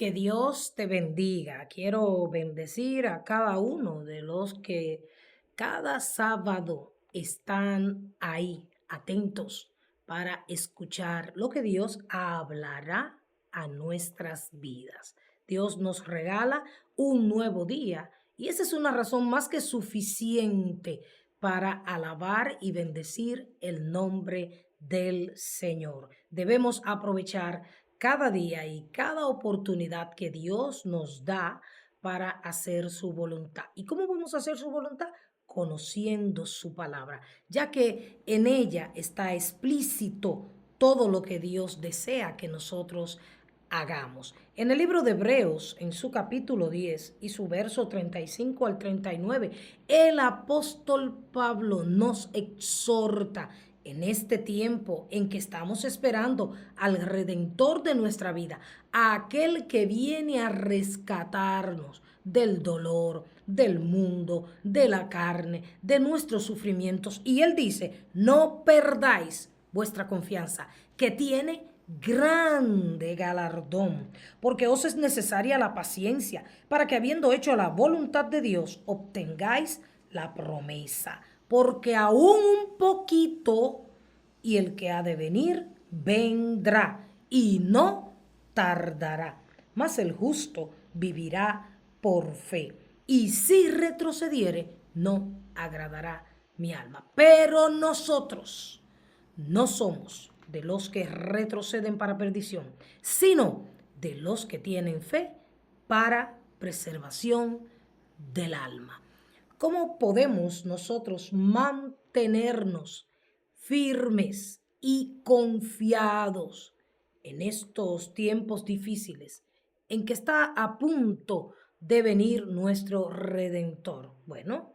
Que Dios te bendiga. Quiero bendecir a cada uno de los que cada sábado están ahí, atentos para escuchar lo que Dios hablará a nuestras vidas. Dios nos regala un nuevo día y esa es una razón más que suficiente para alabar y bendecir el nombre del Señor. Debemos aprovechar cada día y cada oportunidad que Dios nos da para hacer su voluntad. ¿Y cómo vamos a hacer su voluntad? Conociendo su palabra, ya que en ella está explícito todo lo que Dios desea que nosotros hagamos. En el libro de Hebreos, en su capítulo 10 y su verso 35 al 39, el apóstol Pablo nos exhorta en este tiempo en que estamos esperando al Redentor de nuestra vida, a aquel que viene a rescatarnos del dolor, del mundo, de la carne, de nuestros sufrimientos. Y él dice, no perdáis vuestra confianza, que tiene grande galardón, porque os es necesaria la paciencia, para que habiendo hecho la voluntad de Dios, obtengáis la promesa. Porque aún un poquito, y el que ha de venir vendrá, y no tardará. Mas el justo vivirá por fe, y si retrocediere, no agradará mi alma. Pero nosotros no somos de los que retroceden para perdición, sino de los que tienen fe para preservación del alma. ¿Cómo podemos nosotros mantenernos firmes y confiados en estos tiempos difíciles en que está a punto de venir nuestro Redentor? Bueno,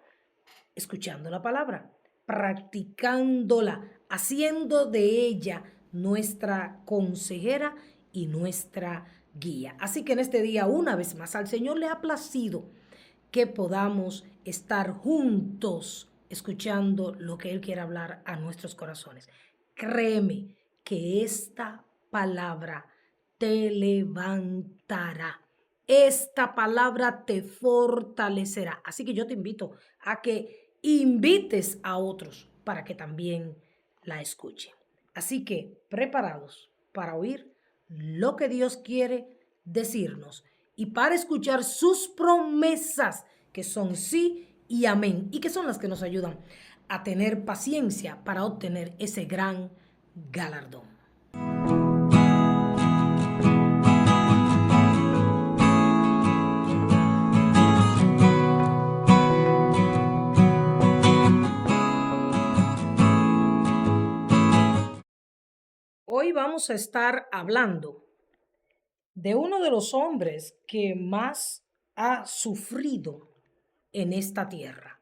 escuchando la palabra, practicándola, haciendo de ella nuestra consejera y nuestra guía. Así que en este día, una vez más, al Señor le ha placido que podamos estar juntos escuchando lo que Él quiere hablar a nuestros corazones. Créeme que esta palabra te levantará. Esta palabra te fortalecerá. Así que yo te invito a que invites a otros para que también la escuchen. Así que preparados para oír lo que Dios quiere decirnos y para escuchar sus promesas, que son sí y amén, y que son las que nos ayudan a tener paciencia para obtener ese gran galardón. Hoy vamos a estar hablando de uno de los hombres que más ha sufrido en esta tierra.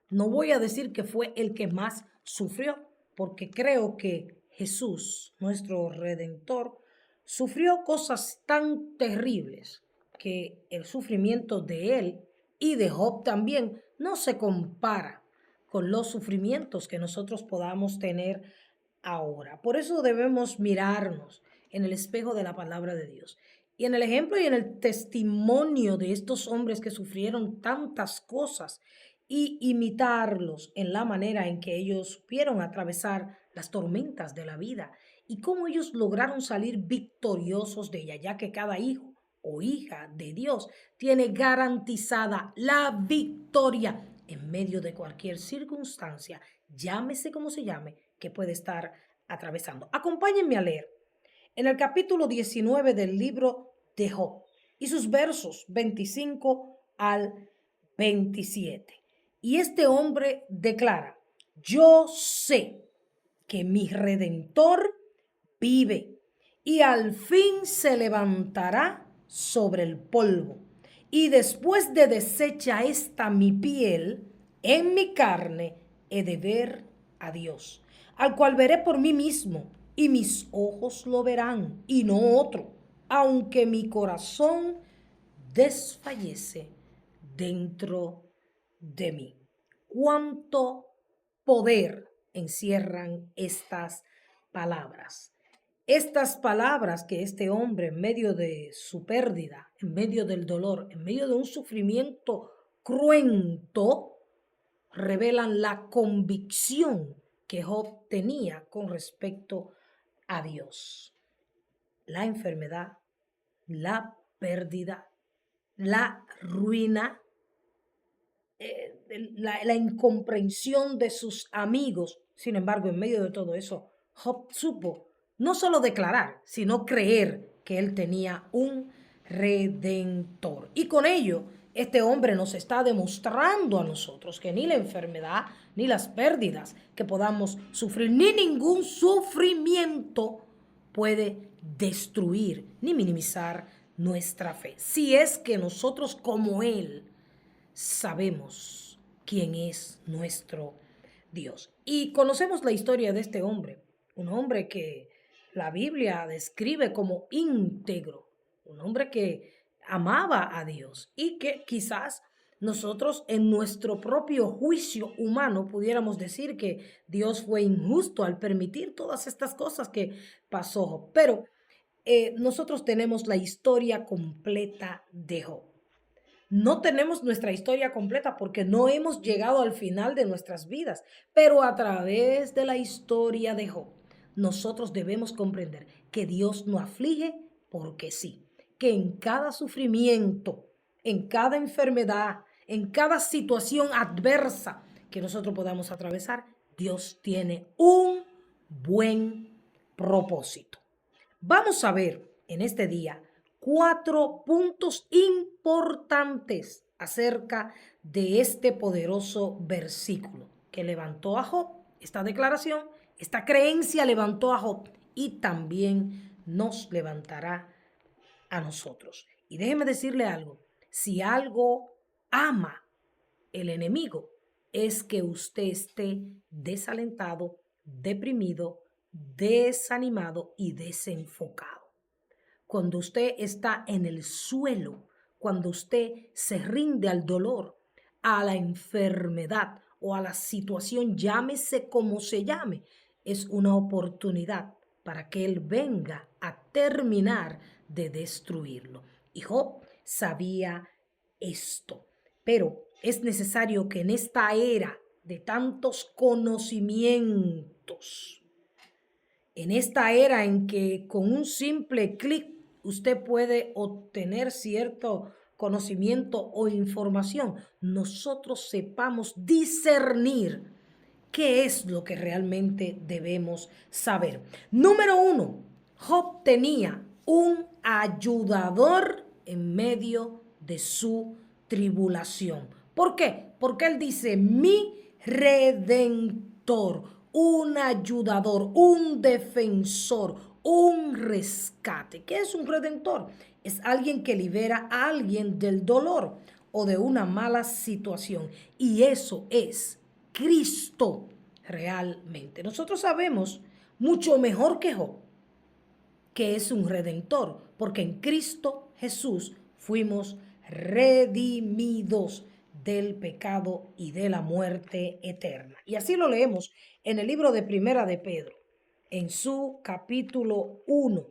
No voy a decir que fue el que más sufrió, porque creo que Jesús, nuestro Redentor, sufrió cosas tan terribles que el sufrimiento de él y de Job también no se compara con los sufrimientos que nosotros podamos tener ahora. Por eso debemos mirarnos en el espejo de la palabra de Dios. Y en el ejemplo y en el testimonio de estos hombres que sufrieron tantas cosas y imitarlos en la manera en que ellos supieron atravesar las tormentas de la vida y cómo ellos lograron salir victoriosos de ella, ya que cada hijo o hija de Dios tiene garantizada la victoria en medio de cualquier circunstancia, llámese como se llame, que puede estar atravesando. Acompáñenme a leer en el capítulo 19 del libro de Job y sus versos 25 al 27. Y este hombre declara, yo sé que mi Redentor vive y al fin se levantará sobre el polvo. Y después de deshecha esta mi piel, en mi carne he de ver a Dios, al cual veré por mí mismo, y mis ojos lo verán, y no otro, aunque mi corazón desfallece dentro de mí. Cuánto poder encierran estas palabras. Estas palabras que este hombre en medio de su pérdida, en medio del dolor, en medio de un sufrimiento cruento, revelan la convicción que Job tenía con respecto a Dios. La enfermedad, la pérdida, la ruina, la incomprensión de sus amigos. Sin embargo, en medio de todo eso, Job supo no solo declarar, sino creer que él tenía un redentor. Y con ello, este hombre nos está demostrando a nosotros que ni la enfermedad, ni las pérdidas que podamos sufrir, ni ningún sufrimiento puede destruir ni minimizar nuestra fe. Si es que nosotros como Él sabemos quién es nuestro Dios. Y conocemos la historia de este hombre, un hombre que la Biblia describe como íntegro, un hombre que amaba a Dios y que quizás nosotros en nuestro propio juicio humano pudiéramos decir que Dios fue injusto al permitir todas estas cosas que pasó. Pero nosotros tenemos la historia completa de Job. No tenemos nuestra historia completa porque no hemos llegado al final de nuestras vidas, pero a través de la historia de Job, nosotros debemos comprender que Dios no aflige porque sí, que en cada sufrimiento, en cada enfermedad, en cada situación adversa que nosotros podamos atravesar, Dios tiene un buen propósito. Vamos a ver en este día 4 puntos importantes acerca de este poderoso versículo que levantó a Job. Esta declaración, esta creencia levantó a Job y también nos levantará a nosotros. Y déjeme decirle algo, si algo ama el enemigo, es que usted esté desalentado, deprimido, desanimado y desenfocado. Cuando usted está en el suelo, cuando usted se rinde al dolor, a la enfermedad o a la situación, llámese como se llame, es una oportunidad para que Él venga a terminar de destruirlo. Y Job sabía esto, pero es necesario que en esta era de tantos conocimientos, en esta era en que con un simple clic usted puede obtener cierto conocimiento o información, nosotros sepamos discernir qué es lo que realmente debemos saber. Número 1, Job tenía un ayudador en medio de su tribulación. ¿Por qué? Porque él dice, mi redentor, un ayudador, un defensor, un rescate. ¿Qué es un redentor? Es alguien que libera a alguien del dolor o de una mala situación. Y eso es Cristo realmente. Nosotros sabemos mucho mejor que Job que es un redentor, porque en Cristo Jesús fuimos redimidos del pecado y de la muerte eterna. Y así lo leemos en el libro de Primera de Pedro, en su capítulo 1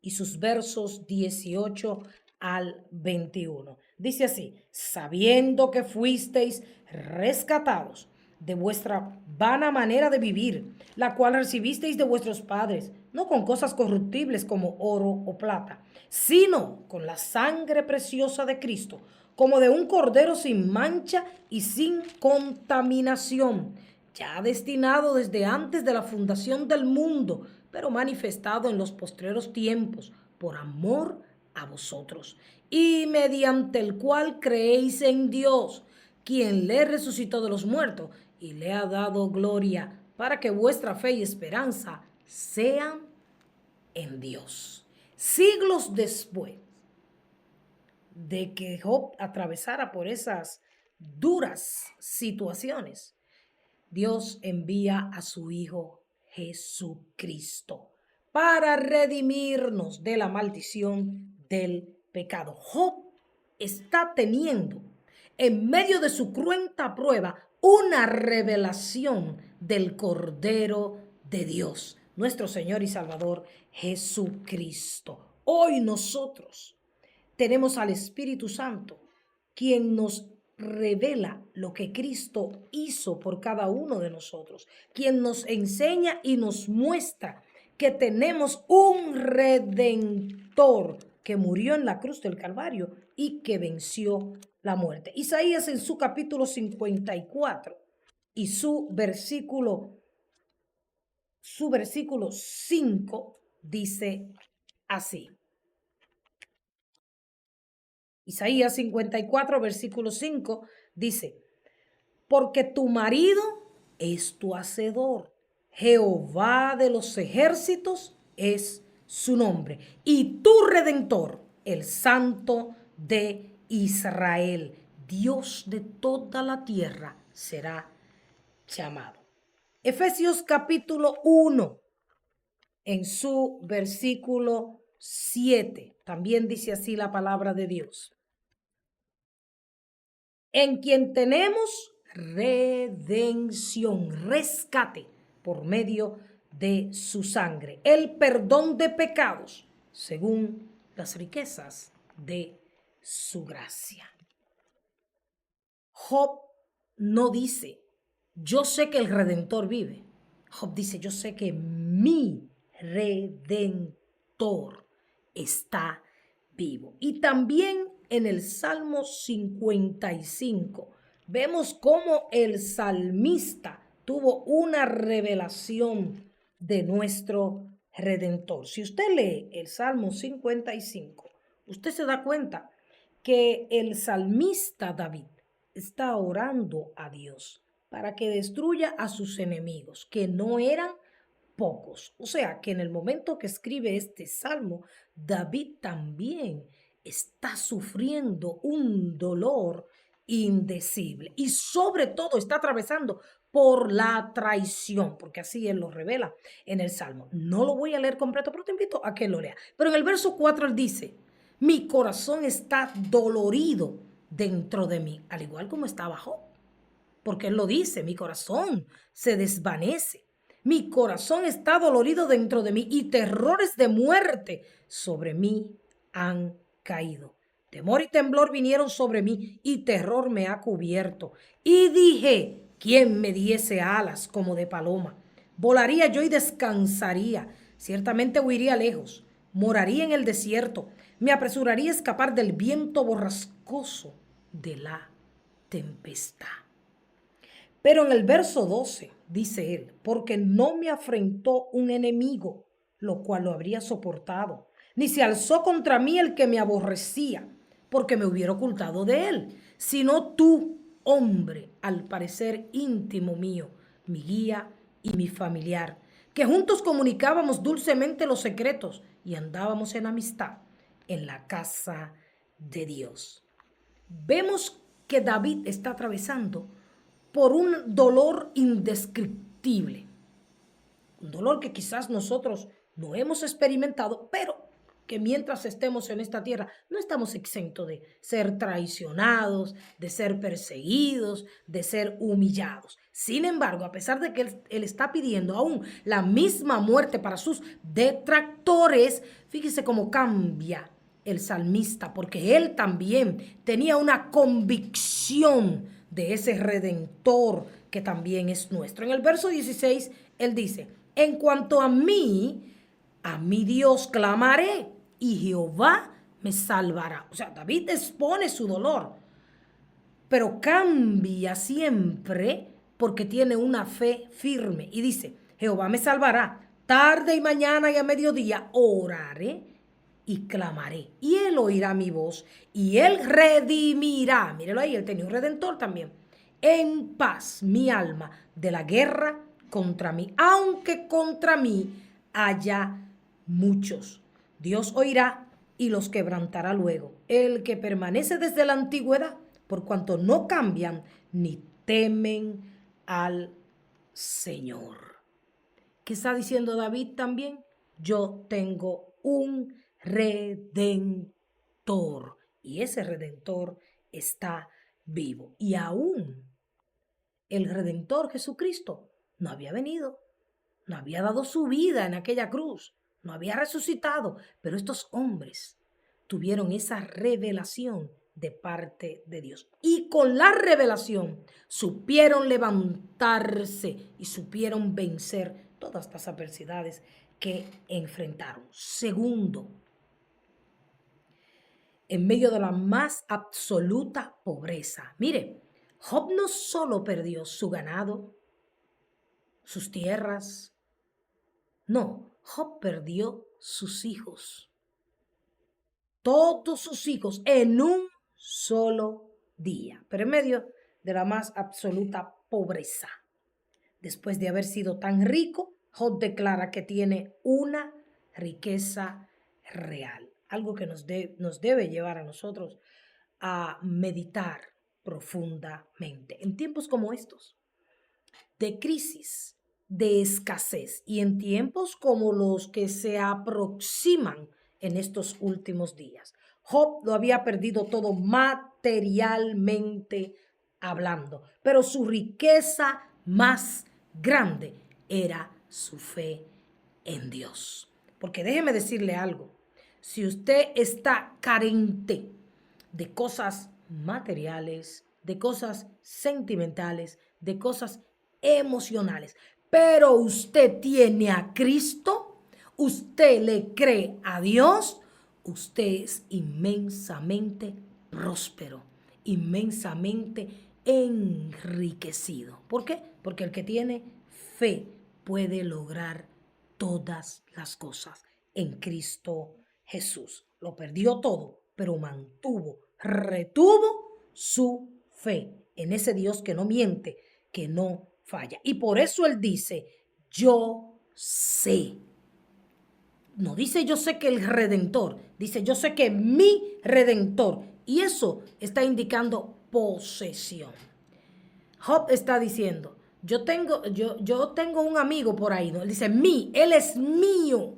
y sus versos 18 al 21. Dice así, sabiendo que fuisteis rescatados de vuestra vana manera de vivir, la cual recibisteis de vuestros padres, no con cosas corruptibles como oro o plata, sino con la sangre preciosa de Cristo, como de un cordero sin mancha y sin contaminación, ya destinado desde antes de la fundación del mundo, pero manifestado en los postreros tiempos, por amor a vosotros, y mediante el cual creéis en Dios, quien le resucitó de los muertos y le ha dado gloria, para que vuestra fe y esperanza sean en Dios. Siglos después de que Job atravesara por esas duras situaciones, Dios envía a su Hijo Jesucristo para redimirnos de la maldición del pecado. Job está teniendo en medio de su cruenta prueba una revelación del Cordero de Dios, nuestro Señor y Salvador Jesucristo. Hoy nosotros tenemos al Espíritu Santo, quien nos revela lo que Cristo hizo por cada uno de nosotros, quien nos enseña y nos muestra que tenemos un Redentor que murió en la cruz del Calvario y que venció la muerte. Isaías en su capítulo 54 y su versículo 5 dice así. Isaías 54, versículo 5 dice, porque tu marido es tu hacedor, Jehová de los ejércitos es su nombre, y tu redentor, el Santo de Israel, Dios de toda la tierra, será llamado. Efesios capítulo 1, en su versículo 7, también dice así la palabra de Dios. En quien tenemos redención, rescate por medio de su sangre, el perdón de pecados, según las riquezas de su gracia. Job no dice, yo sé que el Redentor vive. Job dice, yo sé que mi Redentor está vivo. Y también en el Salmo 55 vemos cómo el salmista tuvo una revelación de nuestro Redentor. Si usted lee el Salmo 55, usted se da cuenta que el salmista David está orando a Dios para que destruya a sus enemigos, que no eran pocos. O sea, que en el momento que escribe este salmo, David también está sufriendo un dolor indecible y sobre todo está atravesando por la traición, porque así él lo revela en el salmo. No lo voy a leer completo, pero te invito a que lo lea. Pero en el verso 4 él dice, mi corazón está dolorido dentro de mí, al igual como estaba Job, porque él lo dice, mi corazón se desvanece. Mi corazón está dolorido dentro de mí y terrores de muerte sobre mí han caído. Temor y temblor vinieron sobre mí y terror me ha cubierto. Y dije, ¿quién me diese alas como de paloma? Volaría yo y descansaría. Ciertamente huiría lejos. Moraría en el desierto. Me apresuraría a escapar del viento borrascoso de la tempestad. Pero en el verso 12 dice él, porque no me afrentó un enemigo, lo cual lo habría soportado, ni se alzó contra mí el que me aborrecía, porque me hubiera ocultado de él, sino tú, hombre, al parecer íntimo mío, mi guía y mi familiar, que juntos comunicábamos dulcemente los secretos y andábamos en amistad en la casa de Dios. Vemos que David está atravesando por un dolor indescriptible, un dolor que quizás nosotros no hemos experimentado, pero que mientras estemos en esta tierra no estamos exentos de ser traicionados, de ser perseguidos, de ser humillados. Sin embargo, a pesar de que él está pidiendo aún la misma muerte para sus detractores, fíjese cómo cambia el salmista, porque él también tenía una convicción de ese Redentor que también es nuestro. En el verso 16, él dice, en cuanto a mi Dios clamaré y Jehová me salvará. O sea, David expone su dolor, pero cambia siempre porque tiene una fe firme. Y dice, Jehová me salvará. Tarde y mañana y a mediodía oraré y clamaré. Y él oirá mi voz y él redimirá. Mírelo ahí, él tenía un redentor también. En paz mi alma de la guerra contra mí, aunque contra mí haya muchos. Dios oirá y los quebrantará luego. El que permanece desde la antigüedad, por cuanto no cambian ni temen al Señor. ¿Qué está diciendo David también? Yo tengo un redentor y ese redentor está vivo. Y aún el Redentor Jesucristo no había venido. no había dado su vida en aquella cruz, no había resucitado, pero estos hombres tuvieron esa revelación de parte de Dios. Y con la revelación supieron levantarse y supieron vencer todas las adversidades que enfrentaron. Segundo, en medio de la más absoluta pobreza. Mire, Job no solo perdió su ganado, sus tierras, no, Job perdió sus hijos, todos sus hijos en un solo día, pero en medio de la más absoluta pobreza. Después de haber sido tan rico, Job declara que tiene una riqueza real, algo que nos debe llevar a nosotros a meditar profundamente. En tiempos como estos, de crisis, de escasez y en tiempos como los que se aproximan en estos últimos días, Job lo había perdido todo materialmente hablando, pero su riqueza más grande era su fe en Dios. Porque déjeme decirle algo, si usted está carente de cosas materiales, de cosas sentimentales, de cosas emocionales, pero usted tiene a Cristo, usted le cree a Dios, usted es inmensamente próspero, inmensamente enriquecido. ¿Por qué? Porque el que tiene fe puede lograr todas las cosas en Cristo Jesús. Lo perdió todo, pero retuvo su fe en ese Dios que no miente, que no falla. Y por eso él dice, yo sé. No dice yo sé que el Redentor, dice yo sé que mi Redentor. Y eso está indicando posesión. Job está diciendo, yo tengo un amigo por ahí, ¿no? Él dice, él es mío.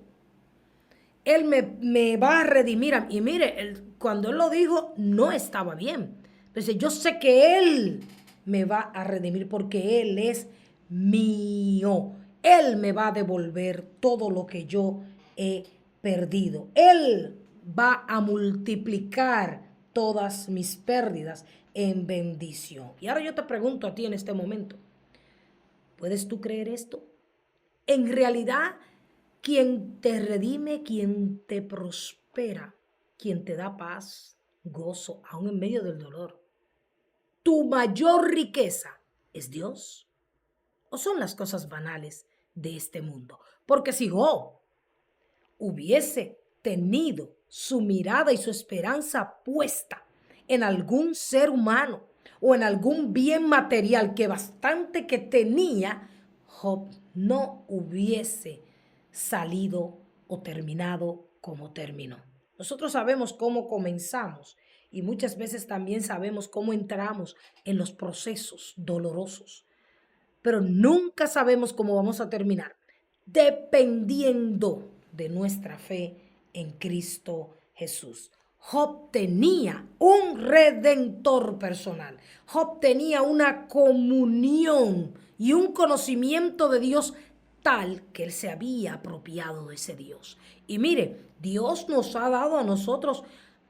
Él me va a redimir. Y mire, cuando él lo dijo, no estaba bien. Entonces, yo sé que él me va a redimir porque él es mío. Él me va a devolver todo lo que yo he perdido. Él va a multiplicar todas mis pérdidas en bendición. Y ahora yo te pregunto a ti en este momento, ¿puedes tú creer esto? En realidad, quien te redime, quien te prospera, quien te da paz, gozo, aún en medio del dolor. Tu mayor riqueza es Dios o son las cosas banales de este mundo. Porque si Job hubiese tenido su mirada y su esperanza puesta en algún ser humano o en algún bien material que bastante que tenía, Job no hubiese salido o terminado como terminó. Nosotros sabemos cómo comenzamos y muchas veces también sabemos cómo entramos en los procesos dolorosos, pero nunca sabemos cómo vamos a terminar, dependiendo de nuestra fe en Cristo Jesús. Job tenía un redentor personal. Job tenía una comunión y un conocimiento de Dios tal que él se había apropiado de ese Dios. Y mire, Dios nos ha dado a nosotros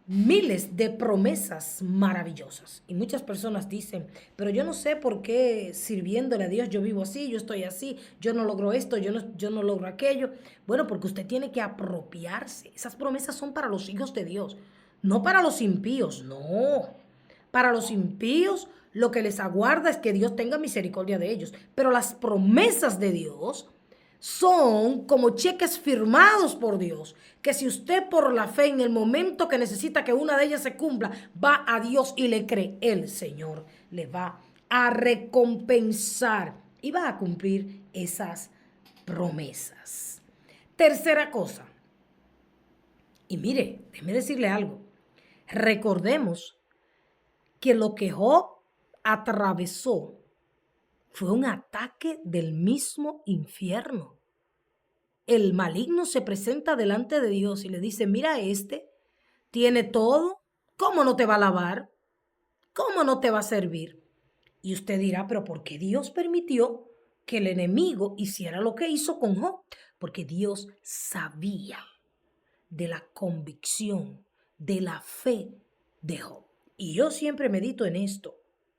miles de promesas maravillosas. Y muchas personas dicen, pero yo no sé por qué sirviéndole a Dios yo vivo así, yo estoy así, yo no logro esto, yo no logro aquello. Bueno, porque usted tiene que apropiarse. Esas promesas son para los hijos de Dios, no para los impíos, no. Para los impíos lo que les aguarda es que Dios tenga misericordia de ellos. Pero las promesas de Dios son como cheques firmados por Dios, que si usted por la fe en el momento que necesita que una de ellas se cumpla, va a Dios y le cree, el Señor le va a recompensar y va a cumplir esas promesas. Tercera cosa, y mire, déjeme decirle algo, recordemos que lo que Job atravesó fue un ataque del mismo infierno. El maligno se presenta delante de Dios y le dice, mira, tiene todo, ¿cómo no te va a alabar? ¿Cómo no te va a servir? Y usted dirá, pero ¿por qué Dios permitió que el enemigo hiciera lo que hizo con Job, porque Dios sabía de la convicción, de la fe de Job. Y yo siempre medito en esto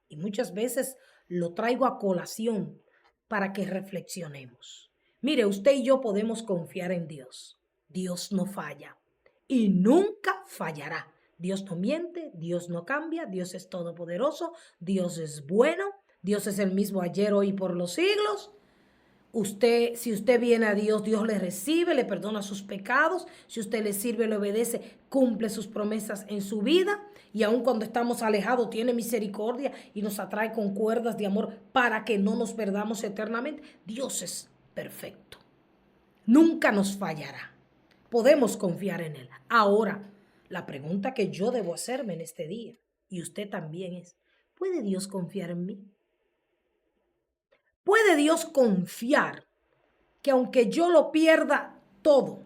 y muchas veces lo traigo a colación para que reflexionemos. Mire, usted y yo podemos confiar en Dios. Dios no falla y nunca fallará. Dios no miente, Dios no cambia, Dios es todopoderoso, Dios es bueno, Dios es el mismo ayer, hoy y por los siglos. Usted, si usted viene a Dios, Dios le recibe, le perdona sus pecados. Si usted le sirve, le obedece, cumple sus promesas en su vida. Y aun cuando estamos alejados, tiene misericordia y nos atrae con cuerdas de amor para que no nos perdamos eternamente. Dios es perfecto. Nunca nos fallará. Podemos confiar en Él. Ahora, la pregunta que yo debo hacerme en este día, y usted también es, ¿puede Dios confiar en mí? ¿Puede Dios confiar que aunque yo lo pierda todo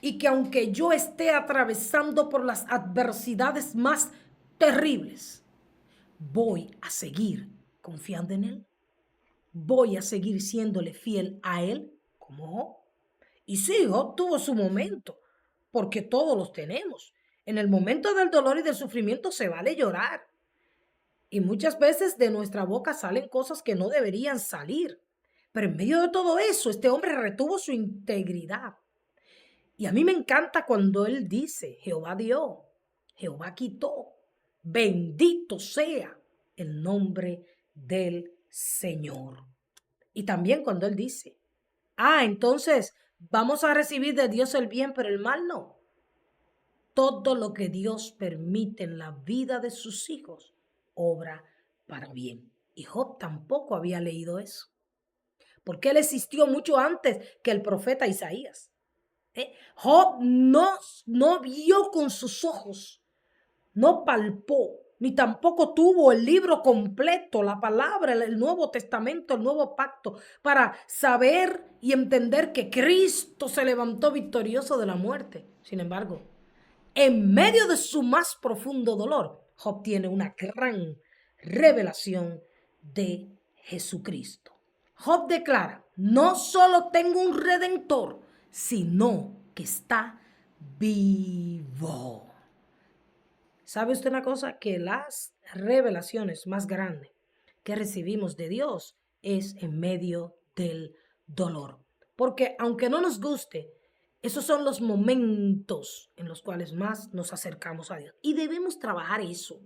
y que aunque yo esté atravesando por las adversidades más terribles, voy a seguir confiando en Él? ¿Voy a seguir siéndole fiel a Él como Job? Y sí, Job tuvo su momento, porque todos los tenemos. En el momento del dolor y del sufrimiento se vale llorar. Y muchas veces de nuestra boca salen cosas que no deberían salir. Pero en medio de todo eso, este hombre retuvo su integridad. Y a mí me encanta cuando él dice, Jehová dio, Jehová quitó, bendito sea el nombre del Señor. Y también cuando él dice, entonces vamos a recibir de Dios el bien, pero el mal no. Todo lo que Dios permite en la vida de sus hijos obra para bien. Y Job tampoco había leído eso, porque él existió mucho antes que el profeta Isaías. Job no vio con sus ojos, no palpó, ni tampoco tuvo el libro completo, la palabra, el Nuevo Testamento, el Nuevo Pacto, para saber y entender que Cristo se levantó victorioso de la muerte. Sin embargo, en medio de su más profundo dolor, Job tiene una gran revelación de Jesucristo. Job declara, no solo tengo un redentor, sino que está vivo. ¿Sabe usted una cosa? Que las revelaciones más grandes que recibimos de Dios es en medio del dolor. Porque aunque no nos guste, esos son los momentos en los cuales más nos acercamos a Dios. Y debemos trabajar eso.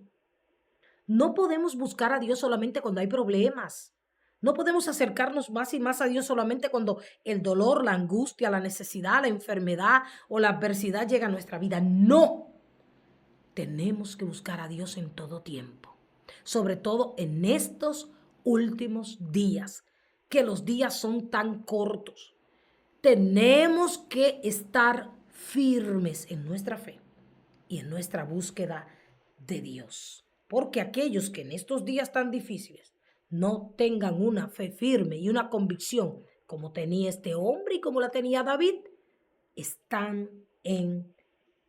No podemos buscar a Dios solamente cuando hay problemas. No podemos acercarnos más y más a Dios solamente cuando el dolor, la angustia, la necesidad, la enfermedad o la adversidad llega a nuestra vida. No. Tenemos que buscar a Dios en todo tiempo. Sobre todo en estos últimos días, que los días son tan cortos. Tenemos que estar firmes en nuestra fe y en nuestra búsqueda de Dios. Porque aquellos que en estos días tan difíciles no tengan una fe firme y una convicción como tenía este hombre y como la tenía David, están en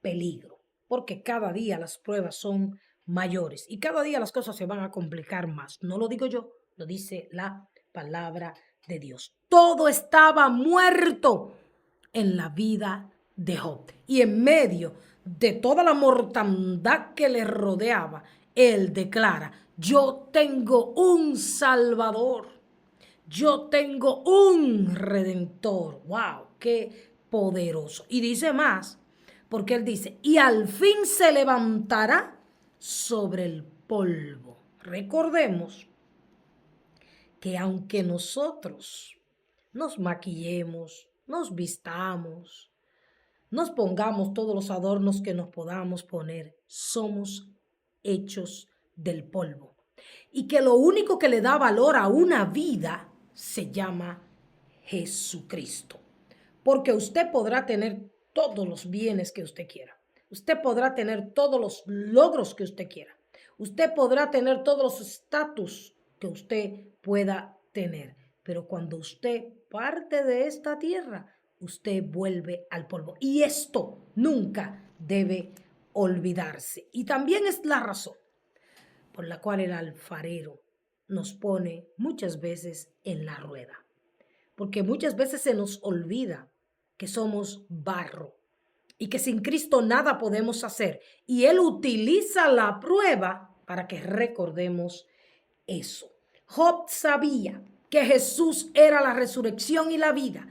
peligro. Porque cada día las pruebas son mayores y cada día las cosas se van a complicar más. No lo digo yo, lo dice la palabra de Dios. Todo estaba muerto en la vida de Job. Y en medio de toda la mortandad que le rodeaba, él declara, yo tengo un Salvador, yo tengo un Redentor. ¡Wow! ¡Qué poderoso! Y dice más, porque él dice, y al fin se levantará sobre el polvo. Recordemos que aunque nosotros nos maquillemos, nos vistamos, nos pongamos todos los adornos que nos podamos poner, somos hechos del polvo. Y que lo único que le da valor a una vida se llama Jesucristo. Porque usted podrá tener todos los bienes que usted quiera. Usted podrá tener todos los logros que usted quiera. Usted podrá tener todos los estatus que usted pueda tener. Pero cuando usted parte de esta tierra, usted vuelve al polvo. Y esto nunca debe olvidarse. Y también es la razón por la cual el alfarero nos pone muchas veces en la rueda. porque muchas veces se nos olvida que somos barro y que sin Cristo nada podemos hacer. Y Él utiliza la prueba para que recordemos eso. Job sabía que Jesús era la resurrección y la vida,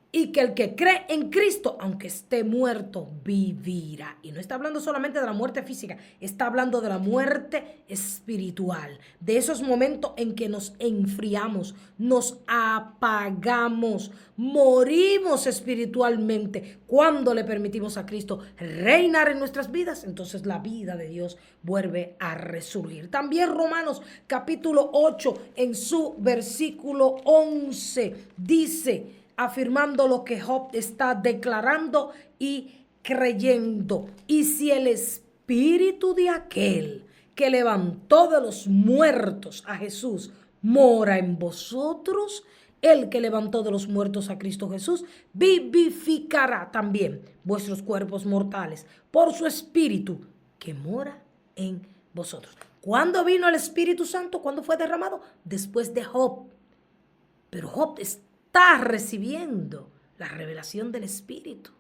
y que el que cree en Cristo, aunque esté muerto, vivirá. Y no está hablando solamente de la muerte física, está hablando de la muerte espiritual, de esos momentos en que nos enfriamos, nos apagamos, morimos espiritualmente. Cuando le permitimos a Cristo reinar en nuestras vidas, entonces la vida de Dios vuelve a resurgir. También Romanos capítulo 8 en su versículo 11 dice, afirmando lo que Job está declarando y creyendo. Y si el espíritu de aquel que levantó de los muertos a Jesús mora en vosotros, el que levantó de los muertos a Cristo Jesús vivificará también vuestros cuerpos mortales por su espíritu que mora en vosotros. ¿Cuándo vino el Espíritu Santo? ¿Cuándo fue derramado? Después de Job. Pero Job está recibiendo la revelación del Espíritu.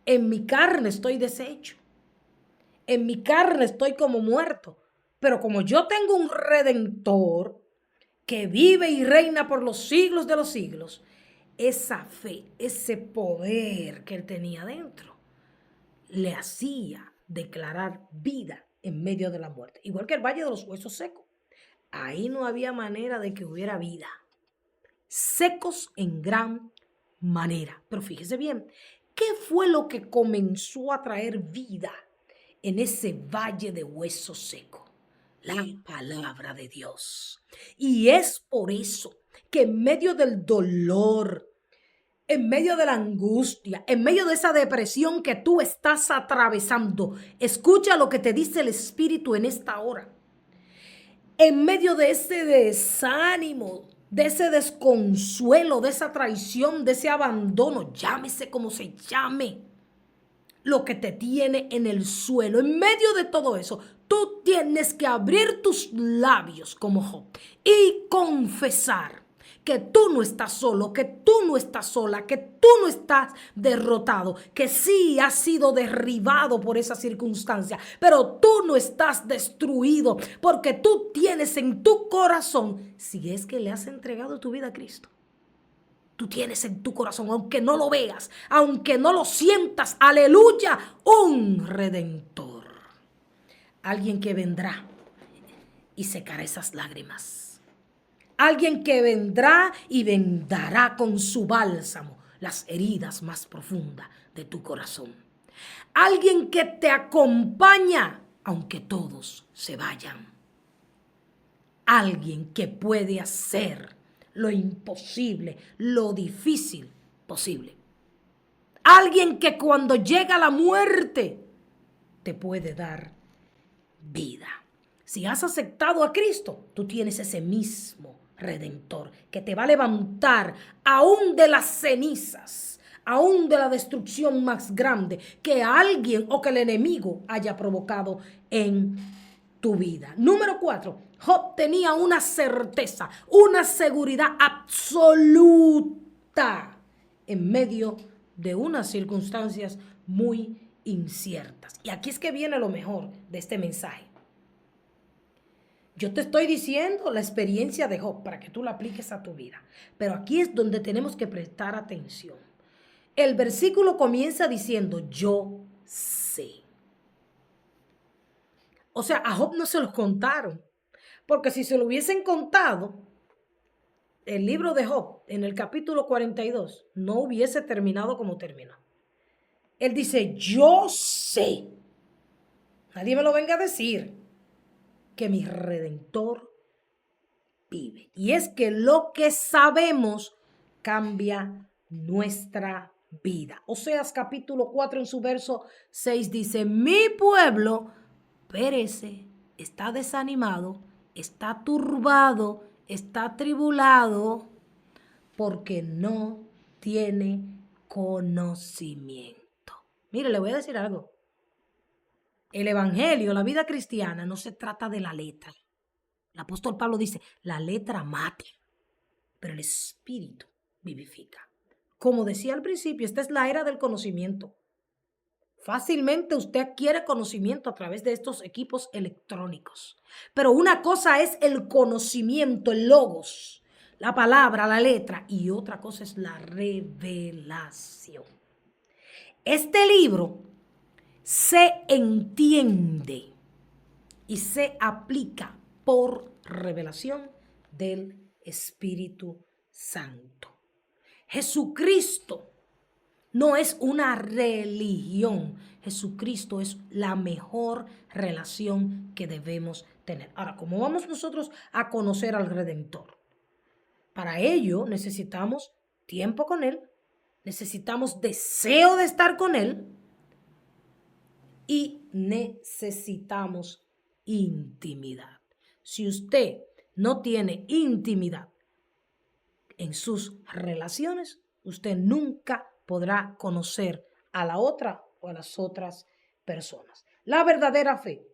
En mi carne estoy deshecho. En mi carne estoy como muerto. Pero como yo tengo un Redentor que vive y reina por los siglos de los siglos, esa fe, ese poder que él tenía dentro, le hacía declarar vida en medio de la muerte. Igual que el valle de los huesos secos. Ahí no había manera de que hubiera vida. Secos en gran manera. Pero fíjese bien, ¿qué fue lo que comenzó a traer vida en ese valle de huesos secos? La palabra de Dios. Y es por eso que en medio del dolor, en medio de la angustia, en medio de esa depresión que tú estás atravesando, escucha lo que te dice el Espíritu en esta hora. En medio de ese desánimo, de ese desconsuelo, de esa traición, de ese abandono, llámese como se llame, lo que te tiene en el suelo, en medio de todo eso, tú tienes que abrir tus labios como Job y confesar que tú no estás solo, que tú no estás sola, que tú no estás derrotado, que sí has sido derribado por esa circunstancia, pero tú no estás destruido, porque tú tienes en tu corazón, si es que le has entregado tu vida a Cristo, tú tienes en tu corazón, aunque no lo veas, aunque no lo sientas, aleluya, un Redentor. Alguien que vendrá y secará esas lágrimas. Alguien que vendrá y vendará con su bálsamo las heridas más profundas de tu corazón. Alguien que te acompaña aunque todos se vayan. Alguien que puede hacer lo imposible, lo difícil posible. Alguien que cuando llega la muerte te puede dar vida. Si has aceptado a Cristo, tú tienes ese mismo Redentor que te va a levantar aún de las cenizas, aún de la destrucción más grande que alguien o que el enemigo haya provocado en tu vida. Número 4, Job tenía una certeza, una seguridad absoluta en medio de unas circunstancias muy inciertas. Y aquí es que viene lo mejor de este mensaje. Yo te estoy diciendo la experiencia de Job para que tú la apliques a tu vida. Pero aquí es donde tenemos que prestar atención. El versículo comienza diciendo, yo sé. O sea, a Job no se los contaron. Porque si se lo hubiesen contado, el libro de Job en el capítulo 42 no hubiese terminado como terminó. Él dice, yo sé. Nadie me lo venga a decir. Que mi Redentor vive. Y es que lo que sabemos cambia nuestra vida. Oseas capítulo 4 en su verso 6 dice, mi pueblo perece, está desanimado, está turbado, está atribulado, porque no tiene conocimiento. Mire, le voy a decir algo. El evangelio, la vida cristiana, no se trata de la letra. El apóstol Pablo dice, la letra mata, pero el espíritu vivifica. Como decía al principio, esta es la era del conocimiento. Fácilmente usted adquiere conocimiento a través de estos equipos electrónicos. Pero una cosa es el conocimiento, el logos, la palabra, la letra, y otra cosa es la revelación. Este libro se entiende y se aplica por revelación del Espíritu Santo. Jesucristo no es una religión. Jesucristo es la mejor relación que debemos tener. Ahora, ¿cómo vamos nosotros a conocer al Redentor? Para ello necesitamos tiempo con Él, necesitamos deseo de estar con Él y necesitamos intimidad. Si usted no tiene intimidad en sus relaciones, usted nunca podrá conocer a la otra o a las otras personas. La verdadera fe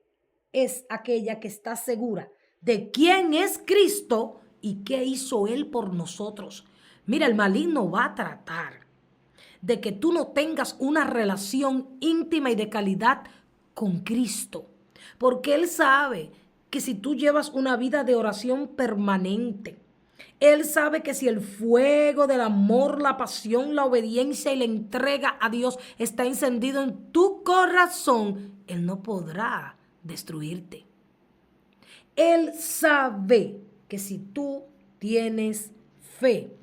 es aquella que está segura de quién es Cristo y qué hizo Él por nosotros. Mira, el maligno va a tratar de que tú no tengas una relación íntima y de calidad con Cristo, porque Él sabe que si tú llevas una vida de oración permanente, Él sabe que si el fuego del amor, la pasión, la obediencia y la entrega a Dios está encendido en tu corazón, Él no podrá destruirte. Él sabe que si tú tienes fe,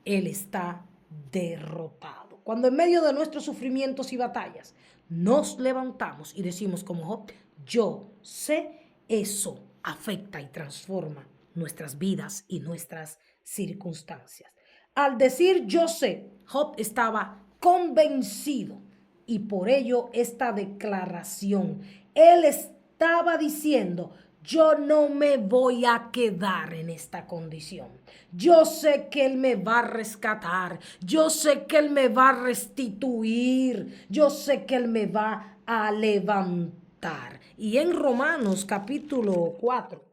Él está derrotado. Cuando en medio de nuestros sufrimientos y batallas nos levantamos y decimos como Job, yo sé, eso afecta y transforma nuestras vidas y nuestras circunstancias. Al decir yo sé, Job estaba convencido y por ello esta declaración. Él estaba diciendo, yo no me voy a quedar en esta condición. Yo sé que Él me va a rescatar. Yo sé que Él me va a restituir. Yo sé que Él me va a levantar. Y en Romanos capítulo 4,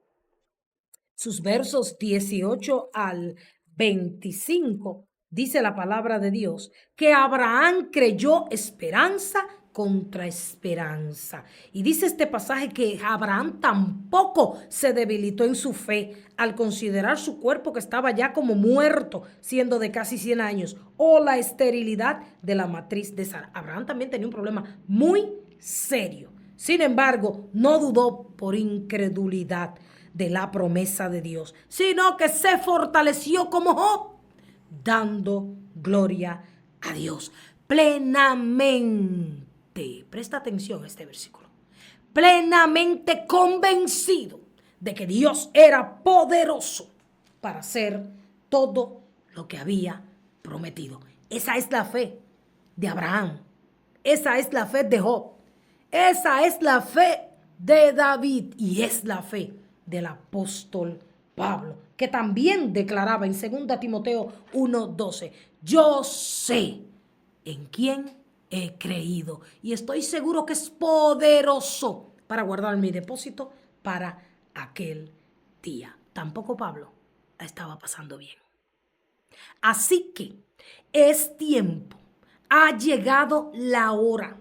sus versos 18 al 25, dice la palabra de Dios, que Abraham creyó esperanza contra esperanza. Y dice este pasaje que Abraham tampoco se debilitó en su fe al considerar su cuerpo que estaba ya como muerto, siendo de casi 100 años, o la esterilidad de la matriz de Sara. Abraham también tenía un problema muy serio. Sin embargo, no dudó por incredulidad de la promesa de Dios, sino que se fortaleció como Job, dando gloria a Dios plenamente. Presta atención a este versículo. Plenamente convencido de que Dios era poderoso para hacer todo lo que había prometido. Esa es la fe de Abraham. Esa es la fe de Job. Esa es la fe de David y es la fe del apóstol Pablo, que también declaraba en 2 Timoteo 1:12, yo sé en quién he creído y estoy seguro que es poderoso para guardar mi depósito para aquel día. Tampoco Pablo la estaba pasando bien. Así que es tiempo, ha llegado la hora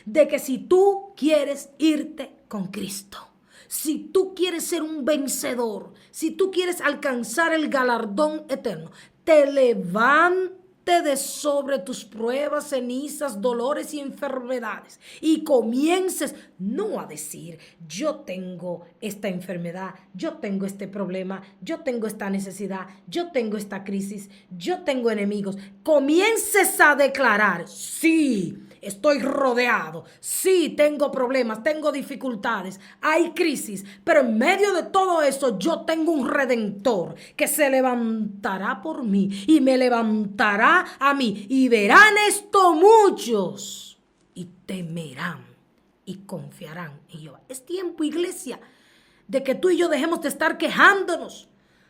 de que si tú quieres irte con Cristo, si tú quieres ser un vencedor, si tú quieres alcanzar el galardón eterno, te levantes de sobre tus pruebas, cenizas, dolores y enfermedades y comiences no a decir, yo tengo esta enfermedad, yo tengo este problema, yo tengo esta necesidad, yo tengo esta crisis, yo tengo enemigos. Comiences a declarar, sí, estoy rodeado, sí, tengo problemas, tengo dificultades, hay crisis, pero en medio de todo eso yo tengo un redentor que se levantará por mí y me levantará a mí y verán esto muchos y temerán y confiarán en Jehová. Es tiempo, iglesia, de que tú y yo dejemos de estar quejándonos,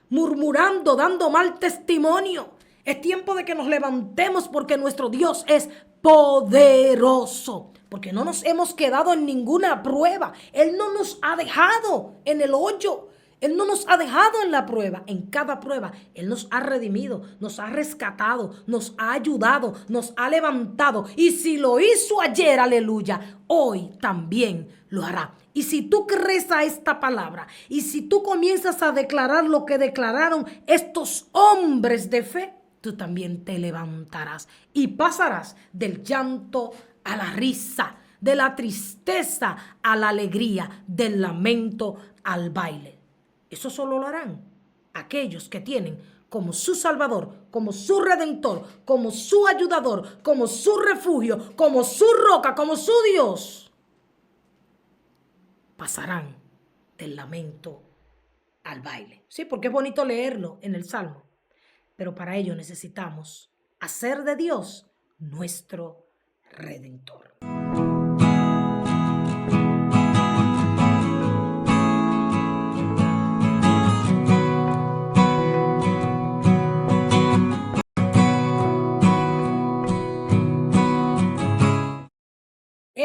murmurando, dando mal testimonio. Es tiempo de que nos levantemos porque nuestro Dios es poderoso, porque no nos hemos quedado en ninguna prueba. Él no nos ha dejado en el hoyo. Él no nos ha dejado en la prueba. En cada prueba, Él nos ha redimido, nos ha rescatado, nos ha ayudado, nos ha levantado. Y si lo hizo ayer, aleluya, hoy también lo hará. Y si tú crees a esta palabra, y si tú comienzas a declarar lo que declararon estos hombres de fe, tú también te levantarás y pasarás del llanto a la risa, de la tristeza a la alegría, del lamento al baile. Eso solo lo harán aquellos que tienen como su Salvador, como su Redentor, como su ayudador, como su refugio, como su roca, como su Dios. Pasarán del lamento al baile. Sí, porque es bonito leerlo en el Salmo, pero para ello necesitamos hacer de Dios nuestro Redentor.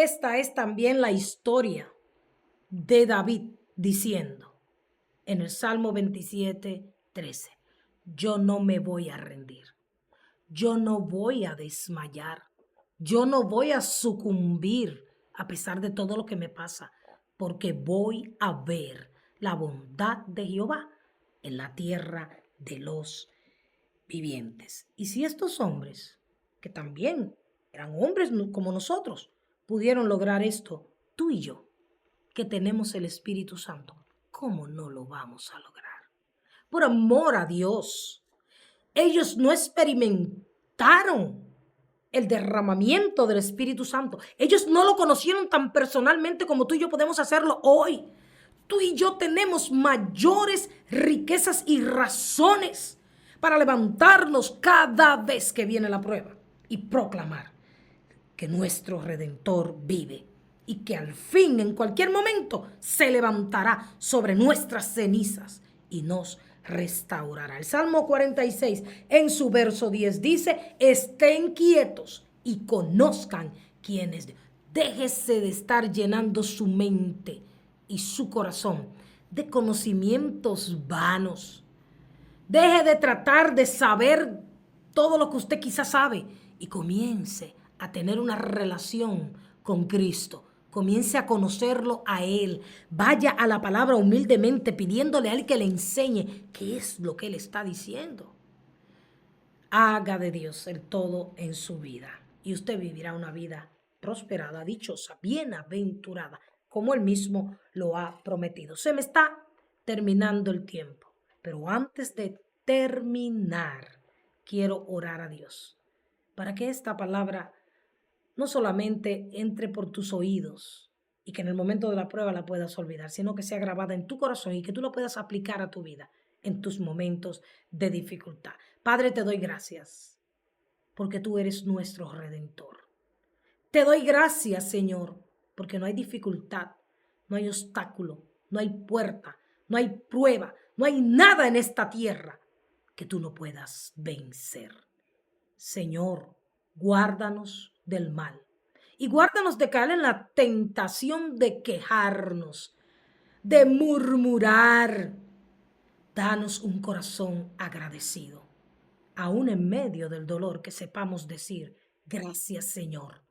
Esta es también la historia de David diciendo en el Salmo 27:13, yo no me voy a rendir, yo no voy a desmayar, yo no voy a sucumbir a pesar de todo lo que me pasa, porque voy a ver la bondad de Jehová en la tierra de los vivientes. Y si estos hombres, que también eran hombres como nosotros, pudieron lograr esto, tú y yo, que tenemos el Espíritu Santo, ¿cómo no lo vamos a lograr? Por amor a Dios, ellos no experimentaron el derramamiento del Espíritu Santo. Ellos no lo conocieron tan personalmente como tú y yo podemos hacerlo hoy. Tú y yo tenemos mayores riquezas y razones para levantarnos cada vez que viene la prueba y proclamar que nuestro Redentor vive y que al fin, en cualquier momento, se levantará sobre nuestras cenizas y nos restaurará. El Salmo 46, en su verso 10, dice, estén quietos y conozcan quién es Dios. Déjese de estar llenando su mente y su corazón de conocimientos vanos. Deje de tratar de saber todo lo que usted quizás sabe y comience a tener una relación con Cristo. Comience a conocerlo a Él. Vaya a la palabra humildemente pidiéndole a Él que le enseñe qué es lo que Él está diciendo. Haga de Dios el todo en su vida y usted vivirá una vida prosperada, dichosa, bienaventurada, como Él mismo lo ha prometido. Se me está terminando el tiempo, pero antes de terminar, quiero orar a Dios para que esta palabra no solamente entre por tus oídos y que en el momento de la prueba la puedas olvidar, sino que sea grabada en tu corazón y que tú la puedas aplicar a tu vida en tus momentos de dificultad. Padre, te doy gracias porque tú eres nuestro Redentor. Te doy gracias, Señor, porque no hay dificultad, no hay obstáculo, no hay puerta, no hay prueba, no hay nada en esta tierra que tú no puedas vencer. Señor, guárdanos del mal y guárdanos de caer en la tentación de quejarnos, de murmurar. Danos un corazón agradecido, aún en medio del dolor, que sepamos decir, gracias Señor,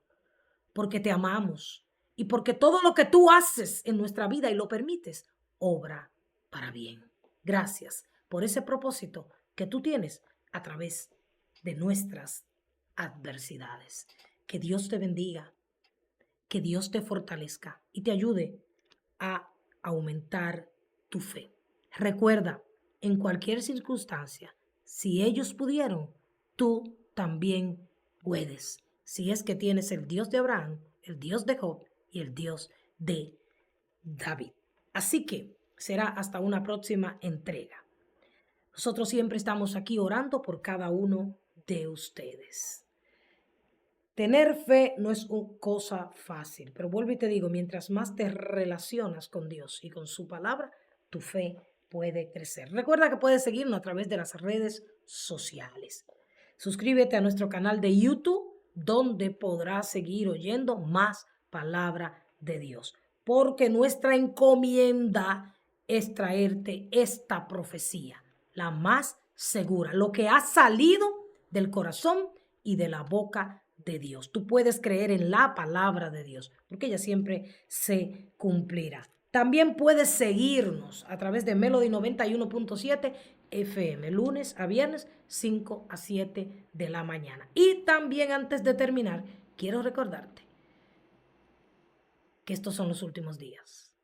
porque te amamos y porque todo lo que tú haces en nuestra vida y lo permites, obra para bien. Gracias por ese propósito que tú tienes a través de nuestras adversidades. Que Dios te bendiga, que Dios te fortalezca y te ayude a aumentar tu fe. Recuerda, en cualquier circunstancia, si ellos pudieron, tú también puedes. Si es que tienes el Dios de Abraham, el Dios de Job y el Dios de David. Así que será hasta una próxima entrega. Nosotros siempre estamos aquí orando por cada uno de ustedes. Tener fe no es una cosa fácil, pero vuelvo y te digo, mientras más te relacionas con Dios y con su palabra, tu fe puede crecer. Recuerda que puedes seguirnos a través de las redes sociales. Suscríbete a nuestro canal de YouTube, donde podrás seguir oyendo más palabra de Dios, porque nuestra encomienda es traerte esta profecía, la más segura, lo que ha salido del corazón y de la boca de Dios. Tú puedes creer en la palabra de Dios, porque ella siempre se cumplirá. También puedes seguirnos a través de Melody 91.7 FM, lunes a viernes, 5 a 7 de la mañana. Y también antes de terminar, quiero recordarte que estos son los últimos días,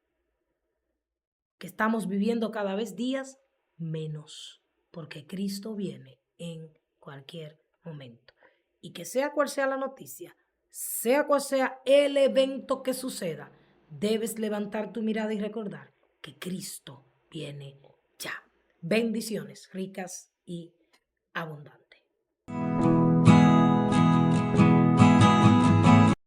que estamos viviendo cada vez días menos, porque Cristo viene en cualquier momento. Y que sea cual sea la noticia, sea cual sea el evento que suceda, debes levantar tu mirada y recordar que Cristo viene ya. Bendiciones ricas y abundantes.